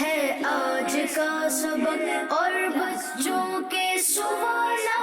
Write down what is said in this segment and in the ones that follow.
ہے آج کا سبق اور بچوں کے سوالات،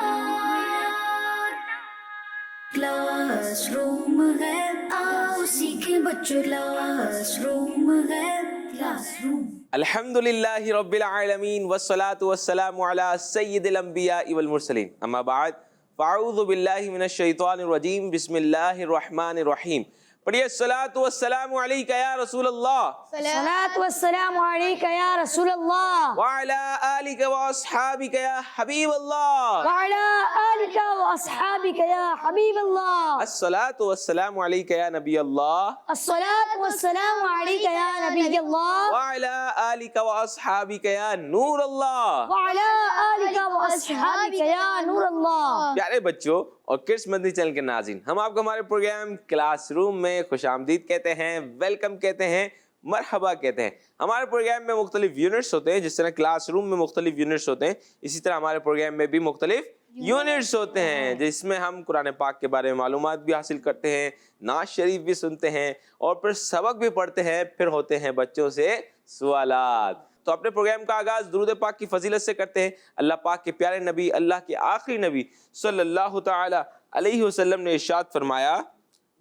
کلاس روم ہے آؤ سیکھیں بچوں، کلاس روم ہے کلاس روم۔ الحمدللہ رب العالمین والصلاة والسلام علی سید الانبیاء والمرسلین، اما بعد فاعوذ باللہ من الشیطان الرجیم، بسم اللہ الرحمن الرحیم۔ پڑھیے الصلاۃ والسلام علیک یا رسول اللہ، الصلاۃ والسلام علیک یا رسول اللہ، وعلی آلک واصحابک یا حبیب اللہ، وعلی آلک واصحابک یا حبیب اللہ، الصلاۃ والسلام علیک یا نبی اللہ، الصلاۃ والسلام علیک یا نبی اللہ، وعلی آلک واصحابک یا نور اللہ۔ وعلی آلک واصحابک یا نور اللہ۔ پیارے بچوں اور کرس مدنی چینل کے ناظرین، ہم آپ کو ہمارے پروگرام کلاس روم میں خوش آمدید کہتے ہیں، ویلکم کہتے ہیں، مرحبا کہتے ہیں۔ ہمارے پروگرام میں مختلف یونٹس ہوتے ہیں، جس طرح کلاس روم میں مختلف یونٹس ہوتے ہیں، اسی طرح ہمارے پروگرام میں بھی مختلف یونٹس ہوتے ہیں، جس میں ہم قرآن پاک کے بارے میں معلومات بھی حاصل کرتے ہیں، نعت شریف بھی سنتے ہیں، اور پھر سبق بھی پڑھتے ہیں، پھر ہوتے ہیں بچوں سے سوالات۔ تو اپنے پروگرام کا آغاز درود پاک کی فضیلت سے کرتے ہیں۔ اللہ پاک کے پیارے نبی، اللہ کے آخری نبی صلی اللہ تعالی علیہ وسلم نے ارشاد فرمایا،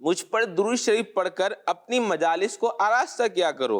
مجھ پر درود شریف پڑھ کر اپنی مجالس کو آراستہ کیا کرو،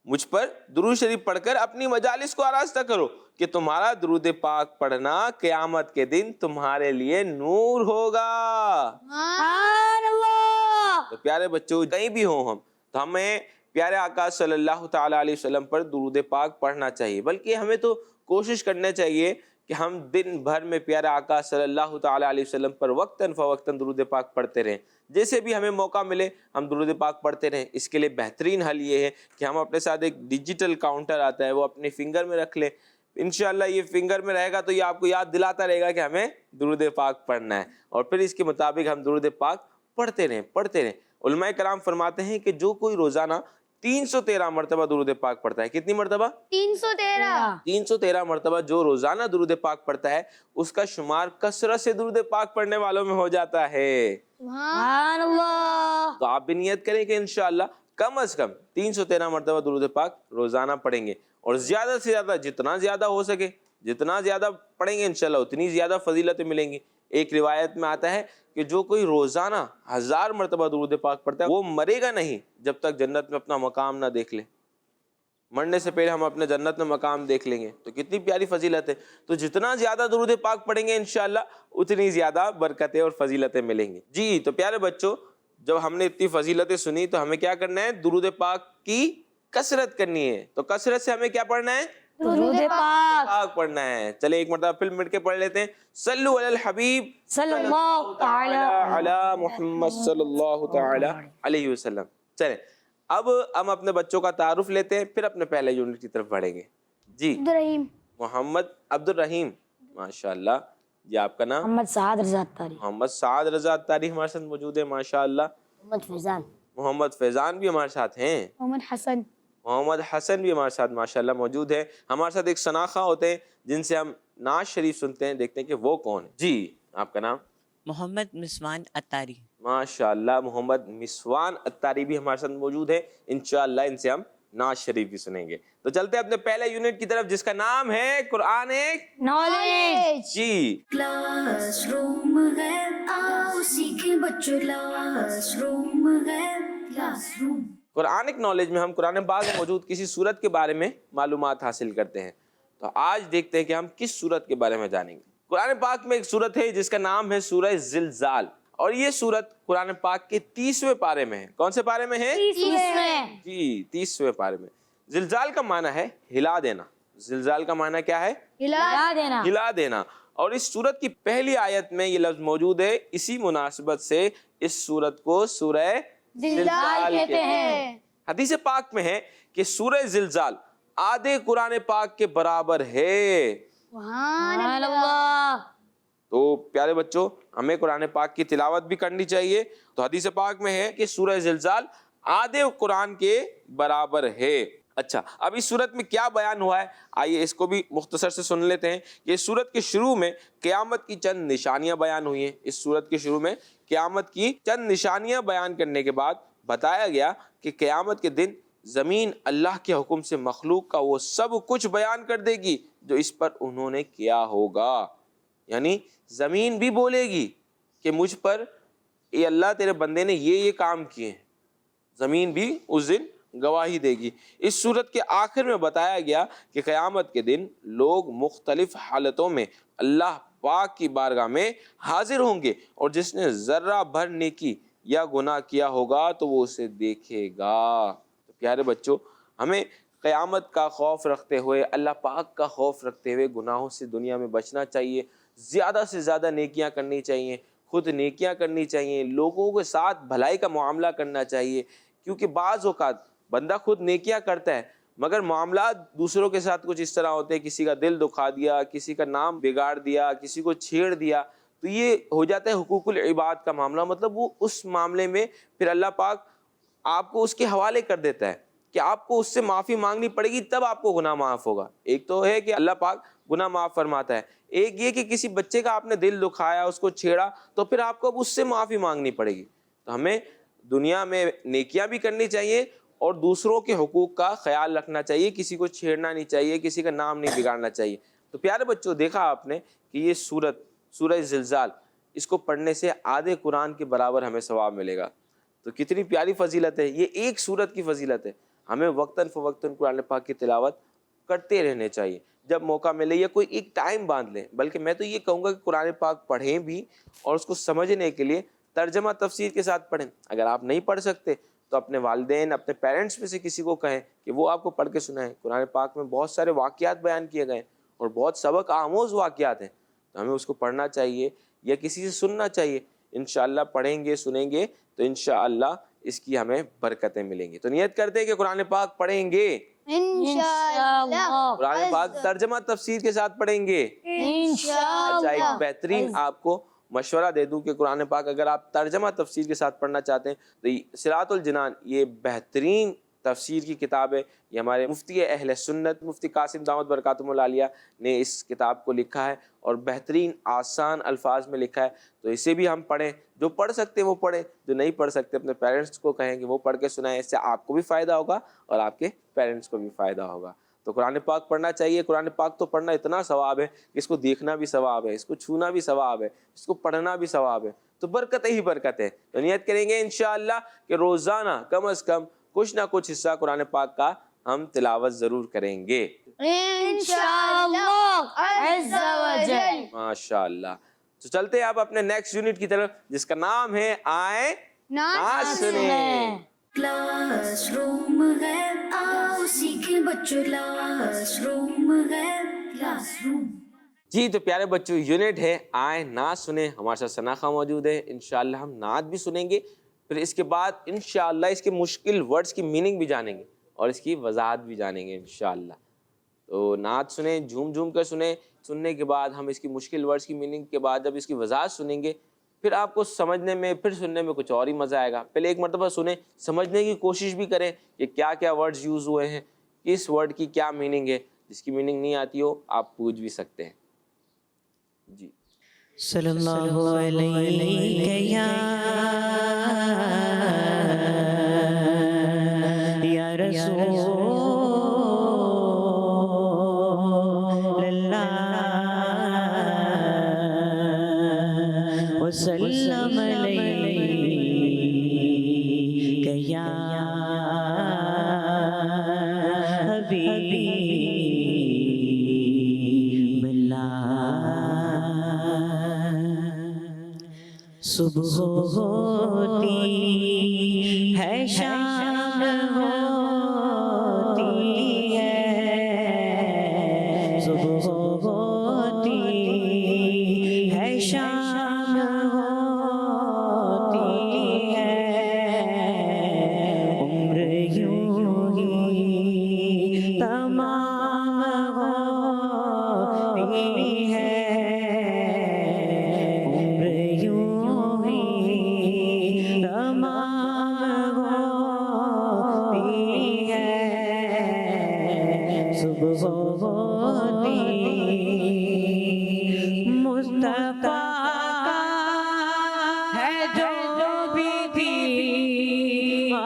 مجھ پر درود شریف پڑھ کر اپنی مجالس کو آراستہ کرو کہ تمہارا درود پاک پڑھنا قیامت کے دن تمہارے لیے نور ہوگا۔ سبحان اللہ۔ تو پیارے بچوں، کہیں بھی ہوں ہم، تو ہمیں پیارے آقا صلی اللہ تعالی علیہ وسلم پر درود پاک پڑھنا چاہیے، بلکہ ہمیں تو کوشش کرنا چاہیے کہ ہم دن بھر میں پیارے آقا صلی اللہ تعالی علیہ وسلم پر وقتاً فوقتاً درود پاک پڑھتے رہیں۔ جیسے بھی ہمیں موقع ملے ہم درود پاک پڑھتے رہیں۔ اس کے لیے بہترین حل یہ ہے کہ ہم اپنے ساتھ ایک ڈیجیٹل کاؤنٹر آتا ہے، وہ اپنے فنگر میں رکھ لیں۔ انشاءاللہ یہ فنگر میں رہے گا تو یہ آپ کو یاد دلاتا رہے گا کہ ہمیں درود پاک پڑھنا ہے، اور پھر اس کے مطابق ہم درود پاک پڑھتے رہیں۔ علماء کرام فرماتے ہیں کہ جو کوئی روزانہ 313 مرتبہ درود پاک پڑھتا ہے، کتنی مرتبہ؟ 313 مرتبہ جو روزانہ درود پاک پڑھتا ہے، اس کا شمار کثرت سے درود پاک پڑھنے والوں میں ہو جاتا ہے۔ سبحان اللہ۔ تو آپ بھی نیت کریں کہ انشاءاللہ کم از کم 313 مرتبہ درود پاک روزانہ پڑھیں گے، اور زیادہ سے زیادہ جتنا زیادہ ہو سکے، جتنا زیادہ پڑھیں گے انشاءاللہ اتنی زیادہ فضیلتیں ملیں گی۔ ایک روایت میں آتا ہے کہ جو کوئی روزانہ 1000 مرتبہ درود پاک پڑھتا ہے وہ مرے گا نہیں جب تک جنت میں اپنا مقام نہ دیکھ لے۔ مرنے سے پہلے ہم اپنے جنت میں مقام دیکھ لیں گے، تو کتنی پیاری فضیلت ہے۔ تو جتنا زیادہ درود پاک پڑھیں گے انشاءاللہ اتنی زیادہ برکتیں اور فضیلتیں ملیں گی۔ جی تو پیارے بچوں، جب ہم نے اتنی فضیلتیں سنی تو ہمیں کیا کرنا ہے؟ درود پاک کی کثرت کرنی ہے۔ تو کثرت سے ہمیں کیا پڑھنا ہے؟ درود پاک پڑھنا ہے۔ چلے ایک مرتبہ پھر مٹ کے پڑھ لیتے ہیں، صلو علی الحبیب صلی اللہ تعالی علی محمد صلی اللہ تعالی علیہ وسلم۔ چلیں اب ہم اپنے بچوں کا تعارف لیتے ہیں، پھر اپنے پہلے یونٹ کی طرف بڑھیں گے۔ جی عبدالرحیم محمد عبد الرحیم، ماشاءاللہ۔ جی آپ کا نام؟ محمد سعد رضا اتاری۔ محمد سعد رضا اتاری ہمارے ساتھ موجود ہے، ماشاءاللہ۔ محمد فیضان۔ محمد فیضان بھی ہمارے ساتھ ہیں۔ محمد حسن۔ محمد حسن بھی ہمارے ساتھ ماشاءاللہ موجود ہے۔ ہمارے ساتھ ایک ثناء ہوتے ہیں جن سے ہم نعت شریف سنتے ہیں، دیکھتے ہیں کہ وہ کون ہے۔ جی آپ کا نام؟ محمد مسوان اتاری۔ ماشاءاللہ محمد مسوان اتاری بھی ہمارے ساتھ موجود ہے۔ انشاءاللہ ان سے ہم نعت شریف بھی سنیں گے۔ تو چلتے ہیں اپنے پہلے یونٹ کی طرف جس کا نام ہے قرآن ایک نالج۔ جی کلاس روم ہے آؤ سیکھیں بچوں، کلاس روم ہے کلاس روم۔ قرآن ایک نالج میں ہم قرآن پاک میں موجود کسی سورت کے بارے میں معلومات حاصل کرتے ہیں۔ تو آج دیکھتے ہیں کہ ہم کس سورت کے بارے میں جانیں گے۔ قرآن پاک میں ایک سورت ہے جس کا نام ہے سورہ زلزال، اور یہ سورت قرآن پاک کے 30ویں پارے میں ہے۔ کون سے پارے میں ہے؟ جی 30ویں پارے میں۔ زلزال کا معنی ہے ہلا دینا۔ زلزال کا معنی کیا ہے؟ ہلا دینا۔ ہلا دینا۔ اور اس سورت کی پہلی آیت میں یہ لفظ موجود ہے، اسی مناسبت سے اس سورت کو سورہ زلزال کہتے ہیں۔ حدیث پاک میں ہے کہ سورہ زلزال آدھے قرآن پاک کے برابر ہے۔ سبحان اللہ۔ تو پیارے بچوں، ہمیں قرآن پاک کی تلاوت بھی کرنی چاہیے۔ تو حدیث پاک میں ہے کہ سورہ زلزال آدھے قرآن کے برابر ہے۔ اچھا، اب اس سورت میں کیا بیان ہوا ہے، آئیے اس کو بھی مختصر سے سن لیتے ہیں۔ کہ اس سورت کے شروع میں قیامت کی چند نشانیاں بیان ہوئی ہیں۔ اس سورت کے شروع میں قیامت کی چند نشانیاں بیان کرنے کے بعد بتایا گیا کہ قیامت کے دن زمین اللہ کے حکم سے مخلوق کا وہ سب کچھ بیان کر دے گی جو اس پر انہوں نے کیا ہوگا. یعنی زمین بھی بولے گی کہ مجھ پر اے اللہ تیرے بندے نے یہ کام کیے ہیں. زمین بھی اس دن گواہی دے گی. اس صورت کے آخر میں بتایا گیا کہ قیامت کے دن لوگ مختلف حالتوں میں اللہ پاک کی بارگاہ میں حاضر ہوں گے اور جس نے ذرہ بھر نیکی یا گناہ کیا ہوگا تو وہ اسے دیکھے گا. تو پیارے بچوں، ہمیں قیامت کا خوف رکھتے ہوئے، اللہ پاک کا خوف رکھتے ہوئے گناہوں سے دنیا میں بچنا چاہیے. زیادہ سے زیادہ نیکیاں کرنی چاہیے، خود نیکیاں کرنی چاہیے، لوگوں کے ساتھ بھلائی کا معاملہ کرنا چاہیے. کیونکہ بعض اوقات بندہ خود نیکیاں کرتا ہے مگر معاملات دوسروں کے ساتھ کچھ اس طرح ہوتے ہیں، کسی کا دل دکھا دیا، کسی کا نام بگاڑ دیا، کسی کو چھیڑ دیا، تو یہ ہو جاتا ہے حقوق العباد کا معاملہ. مطلب وہ اس معاملے میں پھر اللہ پاک آپ کو اس کے حوالے کر دیتا ہے کہ آپ کو اس سے معافی مانگنی پڑے گی تب آپ کو گناہ معاف ہوگا. ایک تو ہے کہ اللہ پاک گناہ معاف فرماتا ہے، ایک یہ کہ کسی بچے کا آپ نے دل دکھایا، اس کو چھیڑا، تو پھر آپ کو اب اس سے معافی مانگنی پڑے گی. تو ہمیں دنیا میں نیکیاں بھی کرنی چاہیے اور دوسروں کے حقوق کا خیال رکھنا چاہیے، کسی کو چھیڑنا نہیں چاہیے، کسی کا نام نہیں بگاڑنا چاہیے. تو پیارے بچوں، دیکھا آپ نے کہ یہ سورہ زلزال، اس کو پڑھنے سے آدھے قرآن کے برابر ہمیں ثواب ملے گا. تو کتنی پیاری فضیلت ہے، یہ ایک سورت کی فضیلت ہے. ہمیں وقتاً فوقتاً قرآن پاک کی تلاوت کرتے رہنے چاہیے، جب موقع ملے یا کوئی ایک ٹائم باندھ لیں. بلکہ میں تو یہ کہوں گا کہ قرآن پاک پڑھیں بھی اور اس کو سمجھنے کے لیے ترجمہ تفسیر کے ساتھ پڑھیں. اگر آپ نہیں پڑھ سکتے تو اپنے والدین، اپنے پیرنٹس میں سے کسی کو کہیں کہ وہ آپ کو پڑھ کے سنائیں. قرآن پاک میں بہت سارے واقعات بیان کیے گئے ہیں اور بہت سبق آموز واقعات ہیں، تو ہمیں اس کو پڑھنا چاہیے یا کسی سے سننا چاہیے. انشاءاللہ پڑھیں گے، سنیں گے تو انشاءاللہ اس کی ہمیں برکتیں ملیں گی. تو نیت کرتے ہیں کہ قرآن پاک پڑھیں گے، انشاءاللہ قرآن پاک ترجمہ تفسیر کے ساتھ پڑھیں گے. اچھا، ایک انشاءاللہ بہترین آپ کو مشورہ دے دوں کہ قرآن پاک اگر آپ ترجمہ تفسیر کے ساتھ پڑھنا چاہتے ہیں تو صراط الجنان یہ بہترین تفسیر کی کتاب ہے. یہ ہمارے مفتی اہل سنت مفتی قاسم دامت برکاتہم العالیہ نے اس کتاب کو لکھا ہے اور بہترین آسان الفاظ میں لکھا ہے. تو اسے بھی ہم پڑھیں، جو پڑھ سکتے ہیں وہ پڑھیں، جو نہیں پڑھ سکتے اپنے پیرنٹس کو کہیں کہ وہ پڑھ کے سنائیں. اس سے آپ کو بھی فائدہ ہوگا اور آپ کے پیرنٹس کو بھی فائدہ ہوگا. تو قرآن پاک پڑھنا چاہیے. قرآن پاک تو پڑھنا اتنا ثواب ہے کہ اس کو دیکھنا بھی ثواب ہے، اس کو چھونا بھی ثواب ہے، اس کو پڑھنا بھی ثواب ہے. تو برکت ہی برکت ہے. تو نیت کریں گے انشاءاللہ کہ روزانہ کم از کم کچھ نہ کچھ حصہ قرآن پاک کا ہم تلاوت ضرور کریں گے انشاءاللہ عز و جل. ماشاءاللہ. تو چلتے ہیں آپ اپنے نیکسٹ یونٹ کی طرف جس کا نام ہے آئیں نعت سنیں. کلاس روم ہے، آؤ سیکھیں بچوں، کلاس روم ہے، کلاس روم. جی تو پیارے بچوں، یونٹ ہے آئیں نعت سنیں. ہمارے ساتھ ثنا خواہ موجود ہے. انشاءاللہ ہم نعت بھی سنیں گے، پھر اس کے بعد انشاءاللہ اس کے مشکل ورڈز کی میننگ بھی جانیں گے اور اس کی وضاحت بھی جانیں گے انشاءاللہ. تو نعت سنیں، جھوم جھوم کر سنیں. سننے کے بعد ہم اس کی مشکل ورڈز کی میننگ کے بعد جب اس کی وضاحت سنیں گے پھر آپ کو سمجھنے میں، پھر سننے میں کچھ اور ہی مزہ آئے گا. پہلے ایک مرتبہ سنیں، سمجھنے کی کوشش بھی کریں کہ کیا کیا ورڈز یوز ہوئے ہیں، کس ورڈ کی کیا میننگ ہے. جس کی میننگ نہیں آتی ہو آپ پوچھ بھی سکتے ہیں. جی صلی اللہ علیہ یا رسول اللہ وسلم علیہ یا حبیب اللہ. صبح ہوتی ہے، شام ہوتی ہے، صبح ہوتی ہے، شام ہوتی ہے، عمر یوں ہی تمام ہوتی ہے، عمر یوں تمام ہوتی ہے، صبح ہوتی مصطفیٰ ہے جو بھی دیوانہ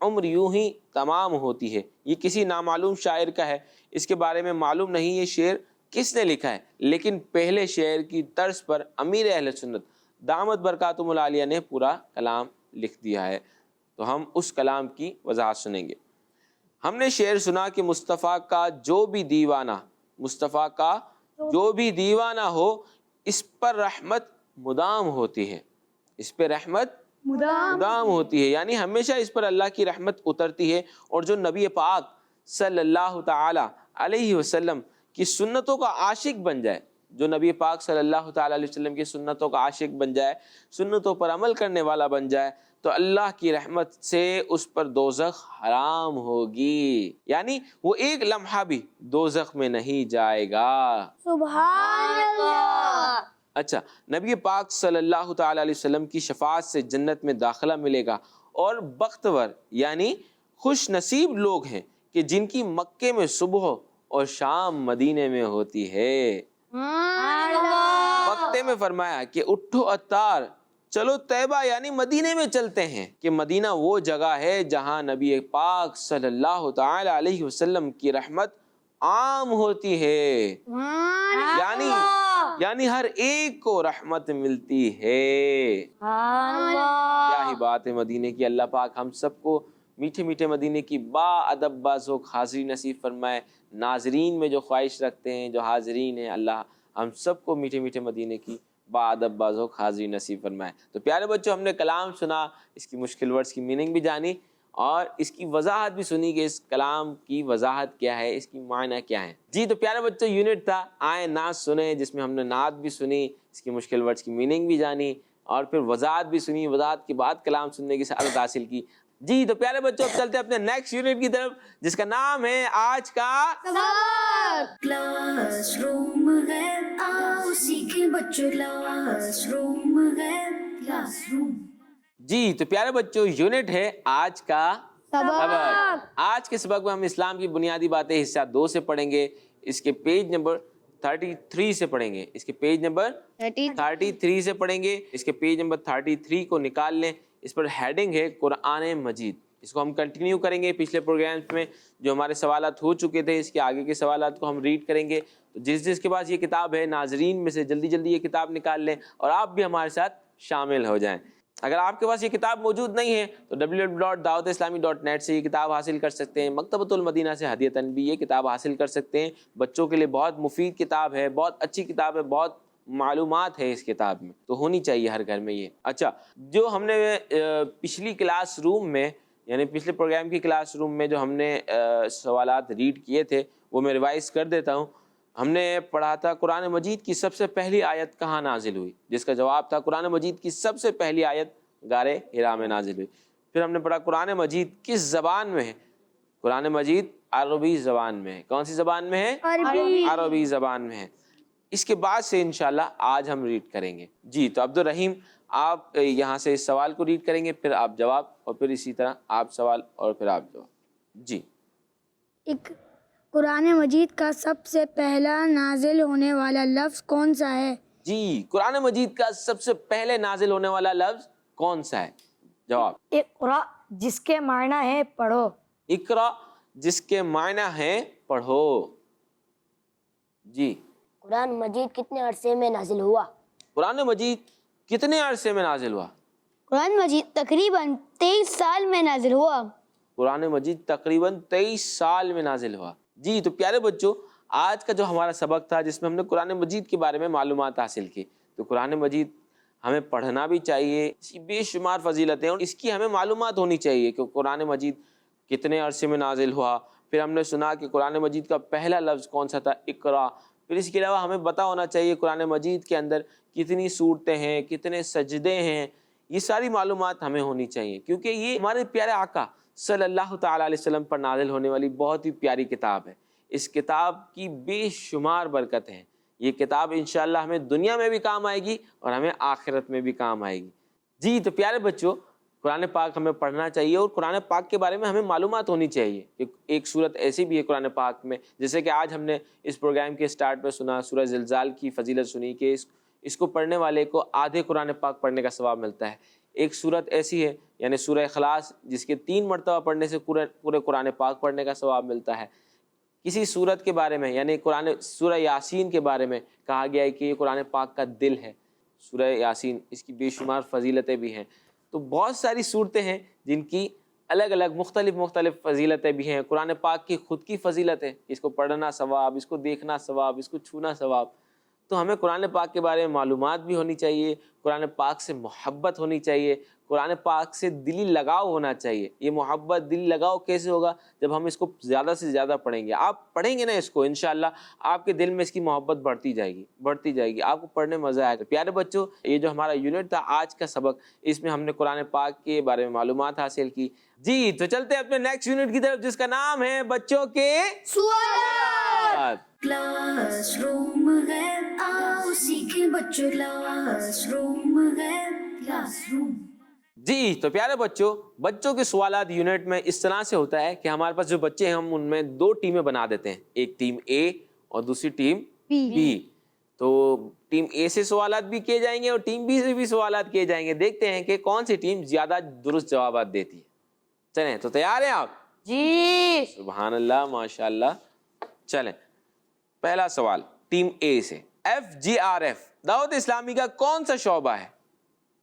عمر یوں ہی تمام ہوتی ہے. یہ کسی نامعلوم شاعر کا ہے, اس کے بارے میں معلوم نہیں یہ شعر کس نے لکھا ہے, لیکن پہلے شعر کی طرز پر امیر اہل سنت دامت برکاتہم العالیہ نے پورا کلام لکھ دیا ہے. تو ہم اس کلام کی وضاحت سنیں گے. ہم نے شعر سنا کہ مصطفیٰ کا جو بھی دیوانہ ہو اس پر رحمت مدام ہوتی ہے. اس پہ رحمت مدام ہوتی ہے, یعنی ہمیشہ اس پر اللہ کی رحمت اترتی ہے. اور جو نبی پاک صلی اللہ تعالی علیہ وسلم کی سنتوں کا عاشق بن جائے, جو نبی پاک صلی اللہ تعالی علیہ وسلم کی سنتوں کا عاشق بن جائے, سنتوں پر عمل کرنے والا بن جائے, تو اللہ کی رحمت سے اس پر دوزخ حرام ہوگی, یعنی وہ ایک لمحہ بھی دوزخ میں نہیں جائے گا. سبحان اللہ. اچھا, نبی پاک صلی اللہ تعالی علیہ وسلم کی شفاعت سے جنت میں داخلہ ملے گا. اور بختور یعنی خوش نصیب لوگ ہیں کہ جن کی مکے میں صبح اور شام مدینے میں ہوتی ہے. وقت میں فرمایا کہ اٹھو عطار چلو طیبہ, یعنی مدینے میں چلتے ہیں, کہ مدینہ وہ جگہ ہے جہاں نبی پاک صلی اللہ تعالی علیہ وسلم کی رحمت عام ہوتی ہے, یعنی ہر ایک کو رحمت ملتی ہے. کیا ہی بات ہے مدینے کی. اللہ پاک ہم سب کو میٹھے میٹھے مدینے کی با ادب بازوق حاضری نصیب فرمائے. ناظرین میں جو خواہش رکھتے ہیں, جو حاضرین ہیں, اللہ ہم سب کو میٹھے میٹھے مدینے کی با ادب بازوق حاضری نصیب فرمائے. تو پیارے بچوں, ہم نے کلام سنا, اس کی مشکل ورڈز کی میننگ بھی جانی اور اس کی وضاحت بھی سنی کہ اس کلام کی وضاحت کیا ہے, اس کی معنی کیا ہے. جی تو پیارے بچوں, یونٹ تھا آئے نعت سنیں, جس میں ہم نے نعت بھی سنی, اس کی مشکل ورڈز کی میننگ بھی جانی اور پھر وضاحت بھی سنی. وضاحت کے بعد کلام سننے کی سعادت حاصل کی. جی تو پیارے بچوں, اب چلتے ہیں اپنے نیکسٹ یونٹ کی طرف, جس کا نام ہے آج کا کلاس روم ہے, آؤ سیکھیں بچوں کلاس روم ہے, کلاس روم. جی تو پیارے بچوں, یونٹ ہے آج کا سبق. آج کے سبق میں ہم اسلام کی بنیادی باتیں حصہ 2 سے پڑھیں گے. اس کے پیج نمبر 33 سے پڑھیں گے. اس کے پیج نمبر 33 سے پڑھیں گے. اس کے پیج نمبر 33 کو نکال لیں. اس پر ہیڈنگ ہے قرآن مجید. اس کو ہم کنٹینیو کریں گے. پچھلے پروگرامز میں جو ہمارے سوالات ہو چکے تھے, اس کے آگے کے سوالات کو ہم ریڈ کریں گے. تو جس کے پاس یہ کتاب ہے, ناظرین میں سے جلدی جلدی یہ کتاب نکال لیں اور آپ بھی ہمارے ساتھ شامل ہو جائیں. اگر آپ کے پاس یہ کتاب موجود نہیں ہے تو www.dawatislami.net سے یہ کتاب حاصل کر سکتے ہیں. مکتبۃ المدینہ سے ہدیۃً بھی یہ کتاب حاصل کر سکتے ہیں. بچوں کے لیے بہت مفید کتاب ہے, بہت اچھی کتاب ہے, بہت معلومات ہے اس کتاب میں, تو ہونی چاہیے ہر گھر میں یہ. اچھا, جو ہم نے پچھلی کلاس روم میں, یعنی پچھلے پروگرام کی کلاس روم میں جو ہم نے سوالات ریڈ کیے تھے, وہ میں ریوائز کر دیتا ہوں. ہم نے پڑھا تھا قرآن مجید کی سب سے پہلی آیت کہاں نازل ہوئی, جس کا جواب تھا قرآن مجید کی سب سے پہلی آیت غار حرا میں نازل ہوئی. پھر ہم نے پڑھا قرآن مجید کس زبان میں ہے. قرآن مجید عربی زبان میں ہے. کون سی زبان میں ہے؟ عربی زبان میں ہے. اس کے بعد سے انشاءاللہ آج ہم ریڈ کریں گے. جی تو عبد الرحیم, آپ یہاں سے اس سوال کو ریڈ کریں گے, پھر آپ جواب, اور پھر اسی طرح آپ سوال اور پھر آپ جواب. جی. ایک قرآن مجید کا سب سے پہلا نازل ہونے والا لفظ کون سا ہے؟ جی, قرآن مجید کا سب سے پہلے نازل ہونے والا لفظ کون سا ہے؟ جواب اقرا, جس کے معنی ہے پڑھو. اقرا, جس کے معنی ہے پڑھو. جی. قرآن مجید کتنے عرصے میں نازل ہوا؟ قرآن مجید کتنے عرصے میں نازل ہوا؟ قرآن مجید تقریباً 23 سال میں نازل ہوا. قرآن مجید تقریباً 23 سال میں نازل ہوا. جی تو پیارے بچوں, آج کا جو ہمارا سبق تھا جس میں ہم نے قرآن مجید کے بارے میں معلومات حاصل کی, تو قرآن مجید ہمیں پڑھنا بھی چاہیے. اس کی بے شمار فضیلتیں, اور اس کی ہمیں معلومات ہونی چاہیے کہ قرآن مجید کتنے عرصے میں نازل ہوا. پھر ہم نے سنا کہ قرآن مجید کا پہلا لفظ کون سا تھا, اقرا. پھر اس کے علاوہ ہمیں پتہ ہونا چاہیے قرآن مجید کے اندر کتنی صورتیں ہیں, کتنے سجدے ہیں. یہ ساری معلومات ہمیں ہونی چاہیے, کیونکہ یہ ہمارے پیارے آقا صلی اللہ تعالیٰ علیہ وسلم پر نازل ہونے والی بہت ہی پیاری کتاب ہے. اس کتاب کی بے شمار برکت ہیں. یہ کتاب انشاءاللہ ہمیں دنیا میں بھی کام آئے گی اور ہمیں آخرت میں بھی کام آئے گی. جی تو پیارے بچوں, قرآن پاک ہمیں پڑھنا چاہیے اور قرآن پاک کے بارے میں ہمیں معلومات ہونی چاہیے. ایک صورت ایسی بھی ہے قرآن پاک میں, جیسے کہ آج ہم نے اس پروگرام کے سٹارٹ پہ سنا, سورہ زلزال کی فضیلت سنی کہ اس کو پڑھنے والے کو آدھے قرآن پاک پڑھنے کا ثواب ملتا ہے. ایک صورت ایسی ہے یعنی سورہ اخلاص جس کے 3 مرتبہ پڑھنے سے پورے قرآن پاک پڑھنے کا ثواب ملتا ہے. کسی صورت کے بارے میں یعنی سورہ یاسین کے بارے میں کہا گیا ہے کہ یہ قرآن پاک کا دل ہے. سورہ یاسین اس کی بے شمار فضیلتیں بھی ہیں. تو بہت ساری صورتیں ہیں جن کی الگ الگ مختلف فضیلتیں بھی ہیں. قرآن پاک کی خود کی فضیلت ہے، اس کو پڑھنا ثواب، اس کو دیکھنا ثواب، اس کو چھونا ثواب. تو ہمیں قرآن پاک کے بارے میں معلومات بھی ہونی چاہیے، قرآن پاک سے محبت ہونی چاہیے، قرآن پاک سے دلی لگاؤ ہونا چاہیے. یہ محبت دلی لگاؤ کیسے ہوگا؟ جب ہم اس کو زیادہ سے زیادہ پڑھیں گے. آپ پڑھیں گے نا اس کو، انشاءاللہ آپ کے دل میں اس کی محبت بڑھتی جائے گی، آپ کو پڑھنے میں مزہ آئے گا. پیارے بچوں، یہ جو ہمارا یونٹ تھا آج کا سبق، اس میں ہم نے قرآن پاک کے بارے میں معلومات حاصل کی. جی تو چلتے ہیں اپنے نیکسٹ یونٹ کی طرف جس کا نام ہے بچوں کے سوالات. کلاس روم ہے، آؤ سیکھیں بچوں، کلاس روم ہے، کلاس روم. جی تو پیارے بچوں کے سوالات یونٹ میں اس طرح سے ہوتا ہے کہ ہمارے پاس جو بچے ہیں ہم ان میں 2 ٹیمیں بنا دیتے ہیں، ایک ٹیم اے اور دوسری ٹیم بی. تو ٹیم اے سے سوالات بھی کیے جائیں گے اور ٹیم بی سے بھی سوالات کیے جائیں گے. دیکھتے ہیں کہ کون سی ٹیم زیادہ درست جوابات دیتی ہے. چلیں تو تیار ہیں آپ؟ جی. سبحان اللہ، ماشاء اللہ. چلیں پہلا سوال ٹیم اے سے. FGRF دعوت اسلامی کا کون سا شعبہ ہے؟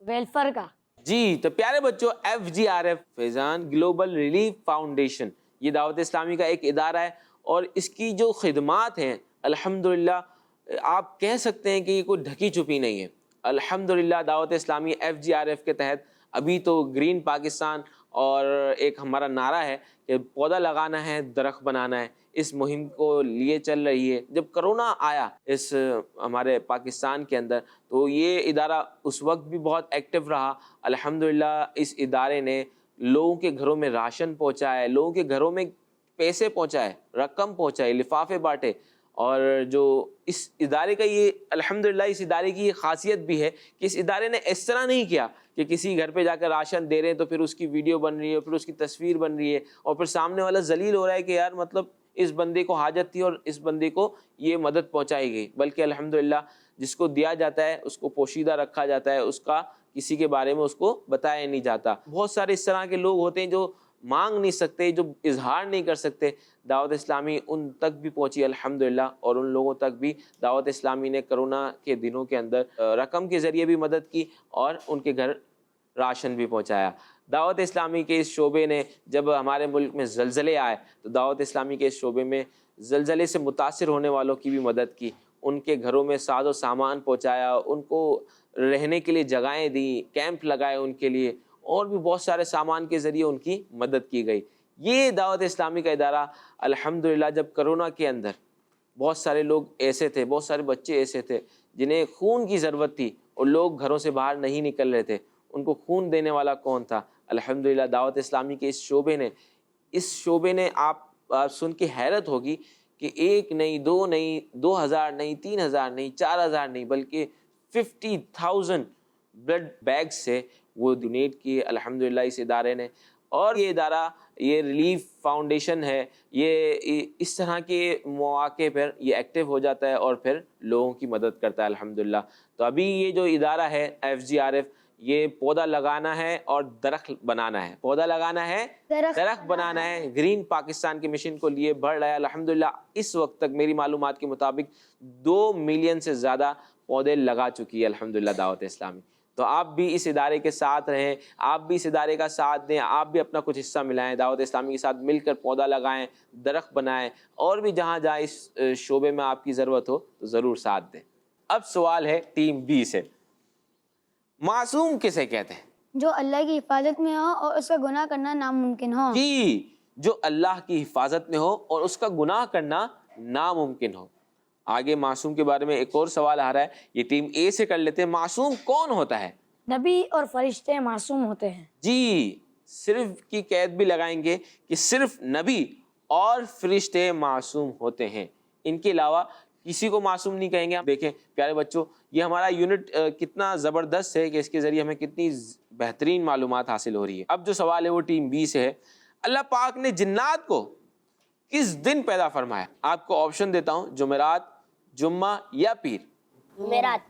ویلفیئر کا. جی تو پیارے بچوں، FGRF فیضان گلوبل ریلیف فاؤنڈیشن یہ دعوت اسلامی کا ایک ادارہ ہے اور اس کی جو خدمات ہیں الحمدللہ آپ کہہ سکتے ہیں کہ یہ کوئی ڈھکی چھپی نہیں ہے. الحمدللہ دعوت اسلامی FGRF کے تحت ابھی تو گرین پاکستان اور ایک ہمارا نعرہ ہے کہ پودا لگانا ہے، درخت بنانا ہے، اس مہم کو لیے چل رہی ہے. جب کرونا آیا اس ہمارے پاکستان کے اندر تو یہ ادارہ اس وقت بھی بہت ایکٹیو رہا. الحمدللہ اس ادارے نے لوگوں کے گھروں میں راشن پہنچایا، لوگوں کے گھروں میں پیسے پہنچائے، رقم پہنچائے، لفافے بانٹے. اور جو اس ادارے کا یہ الحمدللہ اس ادارے کی یہ خاصیت بھی ہے کہ اس ادارے نے اس طرح نہیں کیا کہ کسی گھر پہ جا کر راشن دے رہے ہیں تو پھر اس کی ویڈیو بن رہی ہے، پھر اس کی تصویر بن رہی ہے اور پھر سامنے والا ذلیل ہو رہا ہے کہ یار مطلب اس بندے کو حاجت تھی اور اس بندے کو یہ مدد پہنچائی گئی. بلکہ الحمدللہ جس کو دیا جاتا ہے اس کو پوشیدہ رکھا جاتا ہے، اس کا کسی کے بارے میں اس کو بتایا نہیں جاتا. بہت سارے اس طرح کے لوگ ہوتے ہیں جو مانگ نہیں سکتے، جو اظہار نہیں کر سکتے. دعوت اسلامی ان تک بھی پہنچی الحمدللہ اور ان لوگوں تک بھی دعوت اسلامی نے کرونا کے دنوں کے اندر رقم کے ذریعے بھی مدد کی اور ان کے گھر راشن بھی پہنچایا. دعوت اسلامی کے اس شعبے نے جب ہمارے ملک میں زلزلے آئے تو دعوت اسلامی کے اس شعبے میں زلزلے سے متاثر ہونے والوں کی بھی مدد کی، ان کے گھروں میں ساز و سامان پہنچایا، ان کو رہنے کے لیے جگہیں دیں، کیمپ لگائے ان کے لیے اور بھی بہت سارے سامان کے ذریعے ان کی مدد کی گئی. یہ دعوت اسلامی کا ادارہ الحمدللہ جب کرونا کے اندر بہت سارے لوگ ایسے تھے، بہت سارے بچے ایسے تھے جنہیں خون کی ضرورت تھی اور لوگ گھروں سے باہر نہیں نکل رہے تھے، ان کو خون دینے والا کون تھا؟ الحمدللہ دعوت اسلامی کے اس شعبے نے آپ سن کے حیرت ہوگی کہ 1 نہیں 2 نہیں 2000 نہیں 3000 نہیں 4000 نہیں بلکہ 50,000 بلڈ بیگ سے وہ ڈونیٹ کیے الحمدللہ اس ادارے نے. اور یہ ادارہ یہ ریلیف فاؤنڈیشن ہے، یہ اس طرح کے مواقع پر یہ ایکٹیو ہو جاتا ہے اور پھر لوگوں کی مدد کرتا ہے الحمدللہ. تو ابھی یہ جو ادارہ ہے FGRF یہ پودا لگانا ہے اور درخت بنانا ہے، پودا لگانا ہے، درخت بنانا ہے. گرین پاکستان کے مشن کو لیے بڑھ رہا ہے الحمدللہ. اس وقت تک میری معلومات کے مطابق 2 ملین سے زیادہ پودے لگا چکی ہے الحمدللہ دعوت اسلامی. تو آپ بھی اس ادارے کے ساتھ رہیں، آپ بھی اس ادارے کا ساتھ دیں، آپ بھی اپنا کچھ حصہ ملائیں، دعوت اسلامی کے ساتھ مل کر پودا لگائیں، درخت بنائیں اور بھی جہاں جہاں اس شعبے میں آپ کی ضرورت ہو تو ضرور ساتھ دیں. اب سوال ہے ٹیم بی سے. معصوم کسے کہتے ہیں؟ جو اللہ کی حفاظت میں ہو اور اس کا گناہ کرنا ناممکن ہو. جی، جو اللہ کی حفاظت میں ہو اور اس کا گناہ کرنا ناممکن ہو. آگے معصوم کے بارے میں ایک اور سوال آ رہا ہے، یہ ٹیم اے سے کر لیتے ہیں. معصوم کون ہوتا ہے؟ نبی اور فرشتے معصوم ہوتے ہیں. جی، صرف کی قید بھی لگائیں گے کہ صرف نبی اور فرشتے معصوم ہوتے ہیں، ان کے علاوہ کسی کو معصوم نہیں کہیں گے. آپ دیکھیں پیارے بچوں، یہ ہمارا یونٹ کتنا زبردست ہے کہ اس کے ذریعے ہمیں کتنی بہترین معلومات حاصل ہو رہی ہے. اب جو سوال ہے وہ ٹیم بی سے ہے. اللہ پاک نے جنات کو کس دن پیدا فرمایا؟ آپ کو آپشن دیتا ہوں، جمعرات، جمعہ یا پیر. جمعرات.